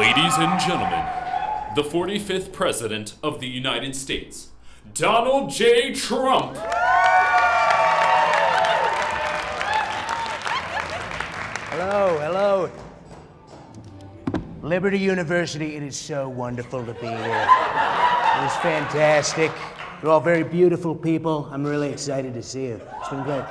Ladies and gentlemen, the 45th President of the United States, Donald J. Trump. Hello. Liberty University, it is so wonderful to be here. It is fantastic. You're all very beautiful people. I'm really excited to see you. It's been great.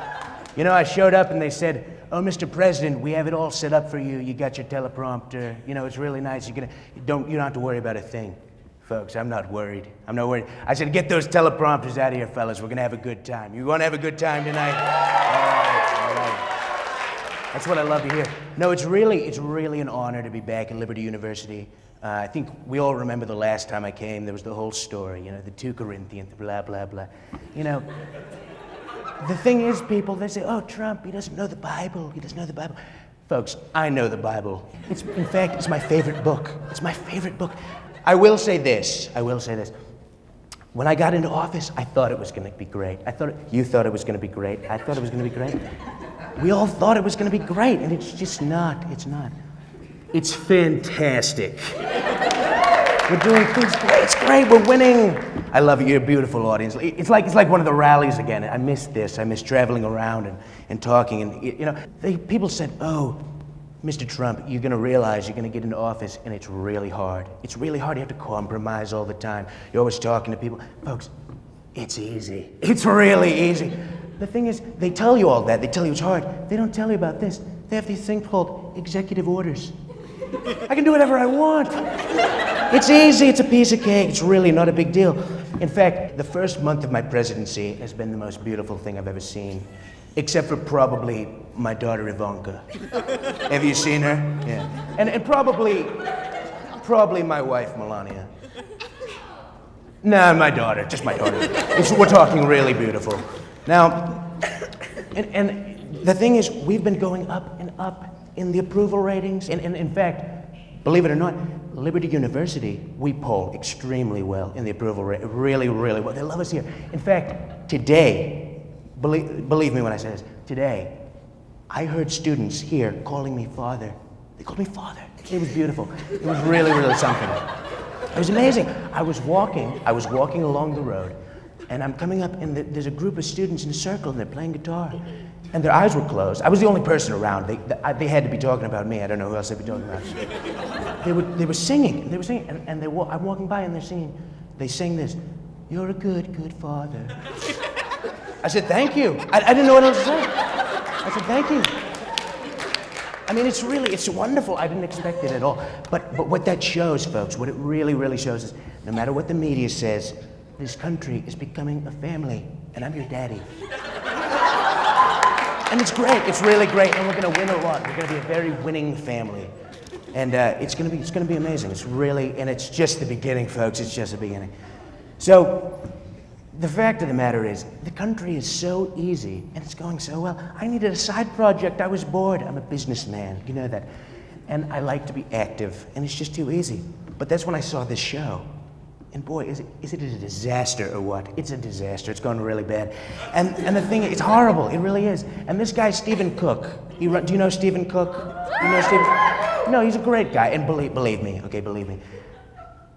You know, I showed up and they said, "Oh, Mr. President, we have it all set up for you. You got your teleprompter. You know, it's really nice. You don't have to worry about a thing." Folks, I'm not worried. I said, "Get those teleprompters out of here, fellas. We're gonna have a good time. You wanna have a good time tonight?" All right. That's what I love to hear. No, it's really an honor to be back at Liberty University. I think we all remember the last time I came. There was the whole story, you know, the 2 Corinthians, blah, blah, blah. You know, the thing is, people, they say, "Oh, Trump, he doesn't know the Bible. He doesn't know the Bible." Folks, I know the Bible. In fact, it's my favorite book. It's my favorite book. I will say this. When I got into office, I thought it was going to be great. You thought it was going to be great. I thought it was going to be great. We all thought it was going to be great, and it's just not. It's not. It's fantastic. We're doing things great. It's great. We're winning. I love it. You're a beautiful audience. It's like one of the rallies again. I miss this. I miss traveling around and talking. And you know, people said, "Oh, Mr. Trump, you're going to realize you're going to get into office, and it's really hard. It's really hard. You have to compromise all the time. You're always talking to people." Folks, it's easy. It's really easy. The thing is, they tell you all that. They tell you it's hard. They don't tell you about this. They have these things called executive orders. I can do whatever I want. It's easy. It's a piece of cake. It's really not a big deal. In fact, the first month of my presidency has been the most beautiful thing I've ever seen, except for probably my daughter Ivanka. Have you seen her? Yeah. And probably my wife Melania. No, my daughter, just my daughter. We're talking really beautiful. Now, and the thing is, we've been going up and up in the approval ratings. And in fact, believe it or not, Liberty University, we poll extremely well in the approval rate. Really, really well. They love us here. In fact, today, believe me when I say this, today, I heard students here calling me father. They called me father. It was beautiful. It was really, really something. It was amazing. I was walking along the road, and I'm coming up, and there's a group of students in a circle, and they're playing guitar, and their eyes were closed. I was the only person around. They had to be talking about me. I don't know who else they'd be talking about. They were singing, and I'm walking by, and they're singing. They sing this, "You're a good, good father." I said, "Thank you." I didn't know what else to say. I said, "Thank you." I mean, it's wonderful. I didn't expect it at all. But what that shows, folks, what it really, really shows is, no matter what the media says, this country is becoming a family, and I'm your daddy. And it's great. It's really great, and we're going to win a lot. We're going to be a very winning family, and it's going to be amazing. It's just the beginning, folks. It's just the beginning. So, the fact of the matter is, the country is so easy, and it's going so well. I needed a side project. I was bored. I'm a businessman. You know that. And I like to be active, and it's just too easy. But that's when I saw this show. And boy, is it a disaster or what? It's a disaster. It's going really bad. And the thing, it's horrible. It really is. And this guy, Stephen Cook, do you know Stephen Cook? You know Stephen? No, he's a great guy. And believe me.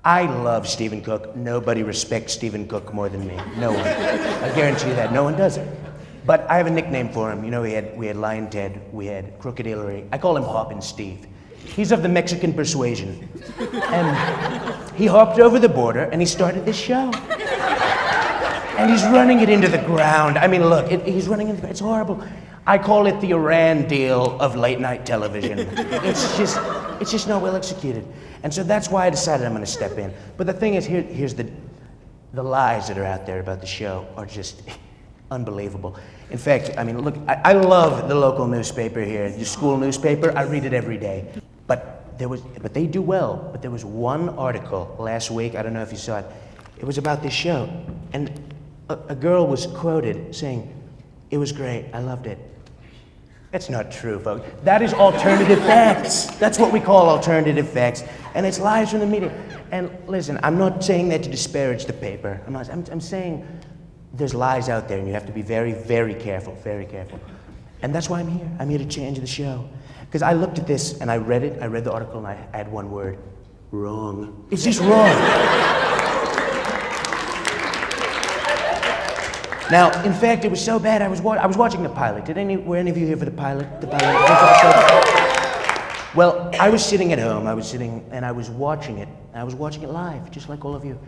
I love Stephen Cook. Nobody respects Stephen Cook more than me. No one. I guarantee you that. No one does it. But I have a nickname for him. You know, we had Lion Ted, we had Crooked Hillary. I call him Hoppin' Steve. He's of the Mexican persuasion. And he hopped over the border and he started this show. And he's running it into the ground. I mean, look, he's running into the ground. It's horrible. I call it the Iran deal of late night television. It's just not well executed. And so that's why I decided I'm going to step in. But the thing is, here's the lies that are out there about the show are just unbelievable. In fact, I mean, look, I love the local newspaper here, the school newspaper. I read it every day. But they do well. But there was one article last week, I don't know if you saw it. It was about this show. And a girl was quoted saying, "It was great, I loved it." That's not true, folks. That is alternative facts. That's what we call alternative facts. And it's lies from the media. And listen, I'm not saying that to disparage the paper. I'm saying there's lies out there, and you have to be very, very careful, very careful. And that's why I'm here. I'm here to change the show. Because I looked at this, and I read the article, and I had one word. Wrong. It's just wrong. Now, in fact, it was so bad, I was watching the pilot. Were any of you here for the pilot? The pilot? Well, I was sitting at home, and I was watching it. And I was watching it live, just like all of you.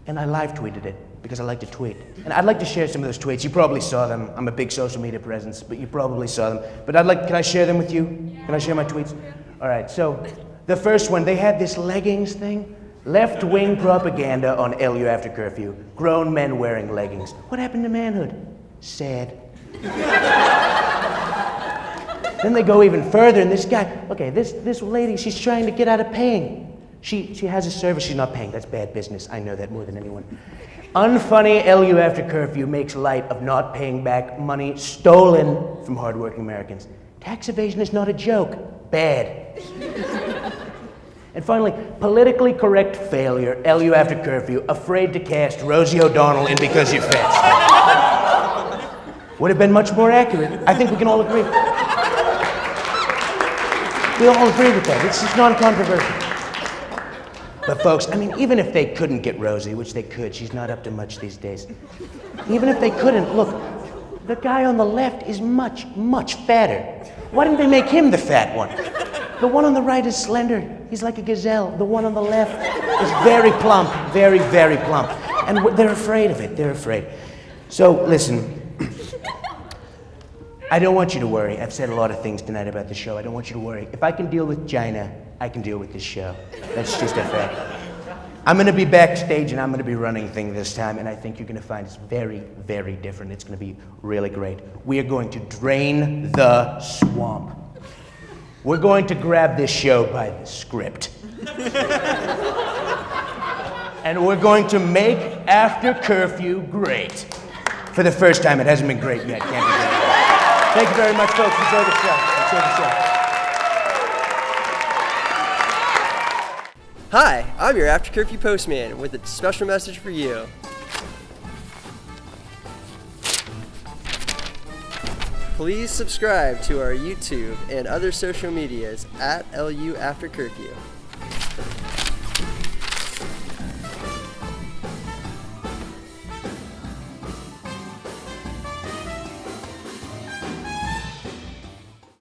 And I live tweeted it, because I like to tweet. And I'd like to share some of those tweets. You probably saw them. I'm a big social media presence, but you probably saw them. But can I share them with you? Can I share my tweets? All right, so the first one, they had this leggings thing. Left-wing propaganda on LU after curfew. Grown men wearing leggings. What happened to manhood? Sad. Then they go even further, and this guy, okay, this lady, she's trying to get out of paying. She has a service she's not paying. That's bad business. I know that more than anyone. Unfunny LU after curfew makes light of not paying back money stolen from hardworking Americans. Tax evasion is not a joke. Bad. And finally, politically correct failure, LU after curfew, afraid to cast Rosie O'Donnell in Because You're Fat. Would have been much more accurate. I think we can all agree. We all agree with that. It's just non-controversial. But folks, I mean, even if they couldn't get Rosie, which they could, she's not up to much these days. Even if they couldn't, look, the guy on the left is much, much fatter. Why didn't they make him the fat one? The one on the right is slender. He's like a gazelle. The one on the left is very plump, very, very plump. And they're afraid of it. They're afraid. So, listen. I don't want you to worry. I've said a lot of things tonight about the show. I don't want you to worry. If I can deal with China, I can deal with this show. That's just a fact. I'm going to be backstage and I'm going to be running things this time, and I think you're going to find it's very, very different. It's going to be really great. We are going to drain the swamp. We're going to grab this show by the script. And we're going to make After Curfew great. For the first time, it hasn't been great yet. Can't be great. Thank you very much, folks. Enjoy the show. Enjoy the show. Hi, I'm your After Curfew postman with a special message for you. Please subscribe to our YouTube and other social medias at LU After Curfew.